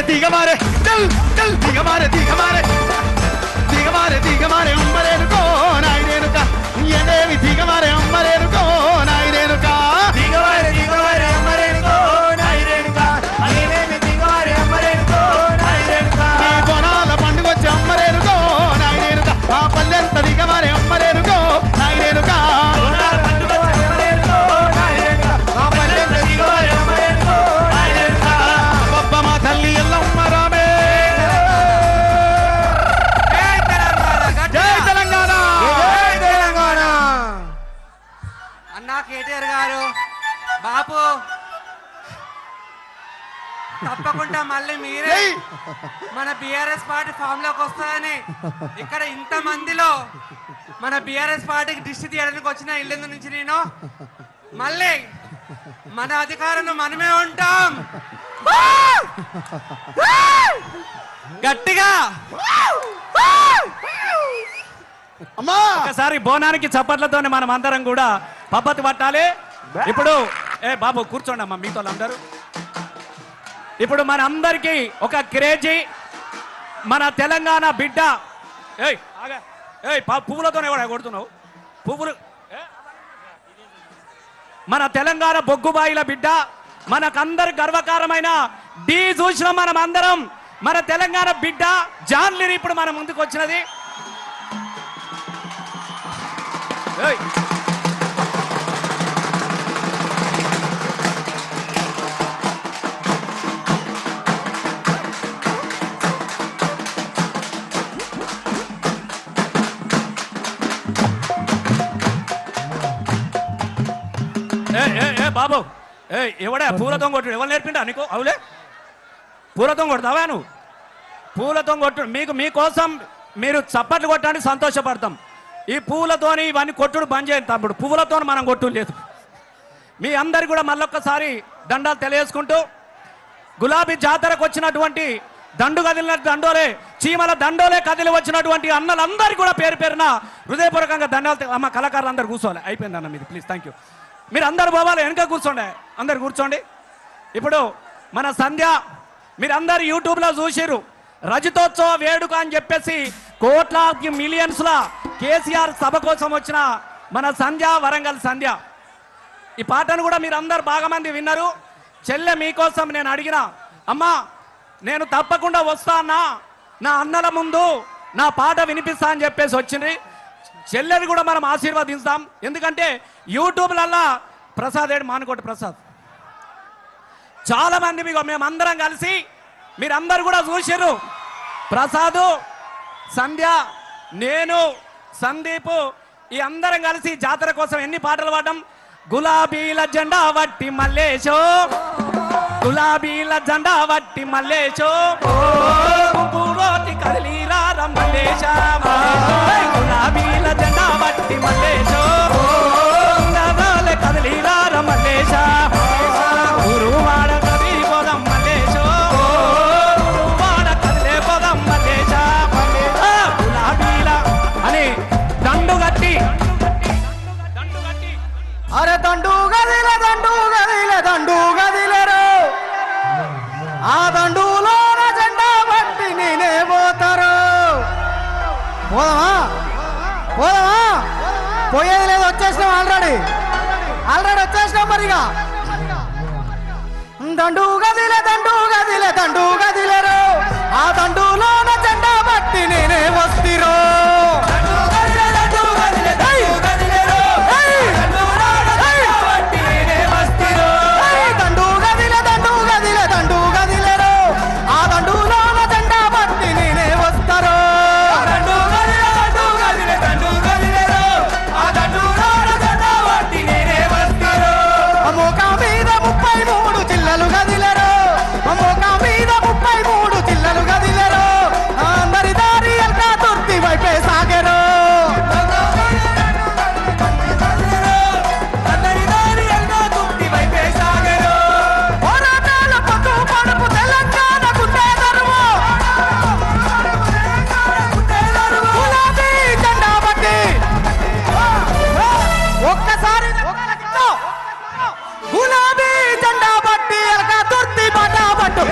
దిగమారే చల్ చల్ దిగమారే దిగమారే దిగమారే దిగమారే అమ్మరేనుకో నాయనేనుక ఎదేవి దిగమారే అమ్మరేనుకో నాయనేనుక దిగమారే దిగమారే అమ్మరేనుకో నాయనేనుక అదేమి దిగమారే అమ్మరేనుకో నాయనేనుక ఈ బోనాల పండుగ వచ్చి అమ్మరేనుకో నాయనేనుక ఆ పల్లెంత దిగమారే అమ్మరేనుకో నాయనేనుక బోనాల పండుగ వచ్చి అమ్మరేనుకో నాయనేనుక ఆ పల్లెంత దిగమారే అమ్మరేనుకో నాయనేనుక బొబ్బమ్మ తల్లి ఎల్లమ్మ రామే కేటీఆర్ గారు బాపు తప్పకుండా మళ్ళీ మీరే మన బీఆర్ఎస్ పార్టీ ఫామ్ లోకి వస్తాయని ఇక్కడ ఇంత మందిలో మన బీఆర్ఎస్ పార్టీకి దిష్టి తీయడానికి వచ్చిన ఇల్లు నుంచి నేను మళ్ళీ మన అధికారంలో మనమే ఉంటాం గట్టిగా ఒకసారి బోనానికి చప్పట్లతోనే మనం అందరం కూడా పద్ధతి పట్టాలి. ఇప్పుడు బాబు కూర్చోండి అమ్మా మీతో అందరూ. ఇప్పుడు మన అందరికీ ఒక క్రేజీ మన తెలంగాణ బిడ్డ పువ్వులతోనే కూడా కొడుతున్నావు పువ్వులు మన తెలంగాణ బొగ్గుబాయిల బిడ్డ మనకందరు గర్వకారమైన డి చూసిన మనం అందరం మన తెలంగాణ బిడ్డ జాన్లీని ఇప్పుడు మన ముందుకు వచ్చినది. బాబు ఎవడా పూలతో కొట్టు ఎవరు నేర్పిండా నీకు అవులే పూలతో కొడతావా నువ్వు పూలతో కొట్టు మీకోసం మీరు చప్పట్లు కొట్టడానికి సంతోషపడతాం. ఈ పువ్వులతోని ఇవన్నీ కొట్టుడు బంద్ చేయండి తమ్ముడు పువ్వులతో మనం కొట్టు లేదు. మీ అందరు కూడా మళ్ళొక్కసారి దండాలు తెలియజేసుకుంటూ గులాబీ జాతరకు వచ్చినటువంటి దండు కదిలిన దండోలే చీమల దండోలే కదిలి వచ్చినటువంటి అన్నలందరికీ కూడా పేరు పేరున హృదయపూర్వకంగా దండాలు. అమ్మ కళాకారులు అందరు కూర్చోవాలి అయిపోయింది అన్న మీది ప్లీజ్ థ్యాంక్ యూ. మీరు అందరు పోవాలి వెనక కూర్చోండి అందరు కూర్చోండి. ఇప్పుడు మన సంధ్య మీరందరు యూట్యూబ్లో చూసిర్రు రజతోత్సవ వేడుక అని చెప్పేసి కోట్లాది మిలియన్స్ల కేసీఆర్ సభ కోసం వచ్చిన మన సంధ్య వరంగల్ సంధ్య ఈ పాటను కూడా మీరు అందరు బాగా మంది విన్నారు. చెల్లె మీకోసం నేను అడిగిన అమ్మా నేను తప్పకుండా వస్తా అన్నా నా అన్నల ముందు నా పాట వినిపిస్తా అని చెప్పేసి వచ్చింది. చెల్లెని కూడా మనం ఆశీర్వదిస్తాం. ఎందుకంటే యూట్యూబ్లల్లా ప్రసాద్ ఏడు మానుకోటి ప్రసాద్ చాలా మంది మీకు మేమందరం కలిసి మీరందరూ కూడా చూసిర్రు. ప్రసాదు సంధ్య నేను సందీప్ ఈ అందరం కలిసి జాతర కోసం ఎన్ని పాటలు పాడడం. గులాబీల జెండా వట్టి మల్లేశో గులాబీల జెండా వట్టి మల్లేశో కదిలీరా మల్లేశ గులాబీల జెండా వట్టి మల్లేశో కదిలీరా మల్లేశ గురువాడ కదిలి పోదాం మల్లేశో గురువాడ కదిలే పోదాం మల్లేశ గులాబీల అని దండు కట్టి అరే దండు గదిలే దండు గదిలే దండు గదిలేరు ఆ దండులో జెండా బట్టి నేనే పోతారు. పోదామా పోదామా పోయేది లేదు వచ్చేసినాం ఆల్రెడీ వచ్చేసినాం మరిగా దండు గదిలే దండు గదిలే దండు గదిలేరు ఆ దండులో జెండా బట్టి నేనే వస్తిరో గులాబీ జెండా బట్టి ఎలక తుర్తి బాట పట్టు